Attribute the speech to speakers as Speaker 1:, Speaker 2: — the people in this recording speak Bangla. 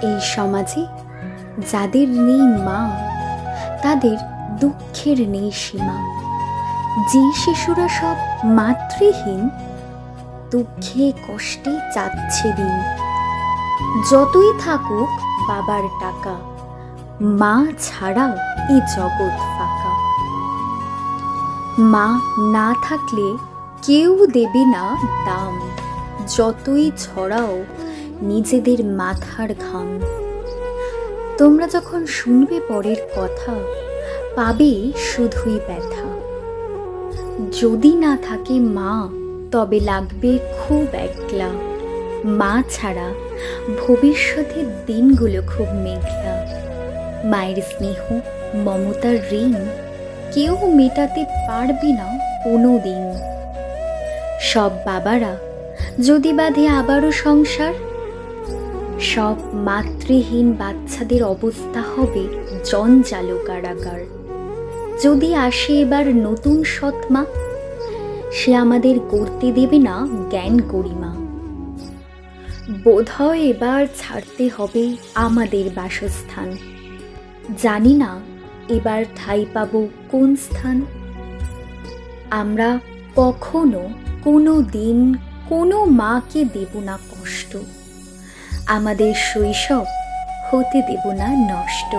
Speaker 1: এই সমাজে যাদের নেই মা তাদের দুঃখের নেই সীমা। যে শিশুরা সব মাতৃহীন দুঃখে কষ্টে যাচ্ছে দিন। যতই থাকুক বাবার টাকা মা ছাড়া এ জগৎ ফাঁকা। মা না থাকলে কেউ দেবে না দাম, যতই ছড়াও নিজেদের মাথার ঘাম। তোমরা যখন শুনবে পরের কথা পাবে শুধুই ব্যথা। যদি না থাকে মা তবে লাগবে খুব একলা। মা ছাড়া ভবিষ্যতের দিনগুলো খুব মেঘলা। মায়ের স্নেহ মমতার ঋণ কেউ মেটাতে পারবে না কোনো দিন। সব বাবারা যদি বাঁধে আবারও সংসার, সব মাতৃহীন বাচ্চাদের অবস্থা হবে জঞ্জালো কারাগার। যদি আসে এবার নতুন সৎমা, সে আমাদের গড়তে দেবে না জ্ঞান গরিমা। বোধহয় এবার ছাড়তে হবে আমাদের বাসস্থান। জানি না এবার ঠাঁই পাব কোন স্থান। আমরা কখনো কোনো দিন কোনো মাকে দেব না কষ্ট। আমাদের শৈশব হতে দেব না নষ্ট।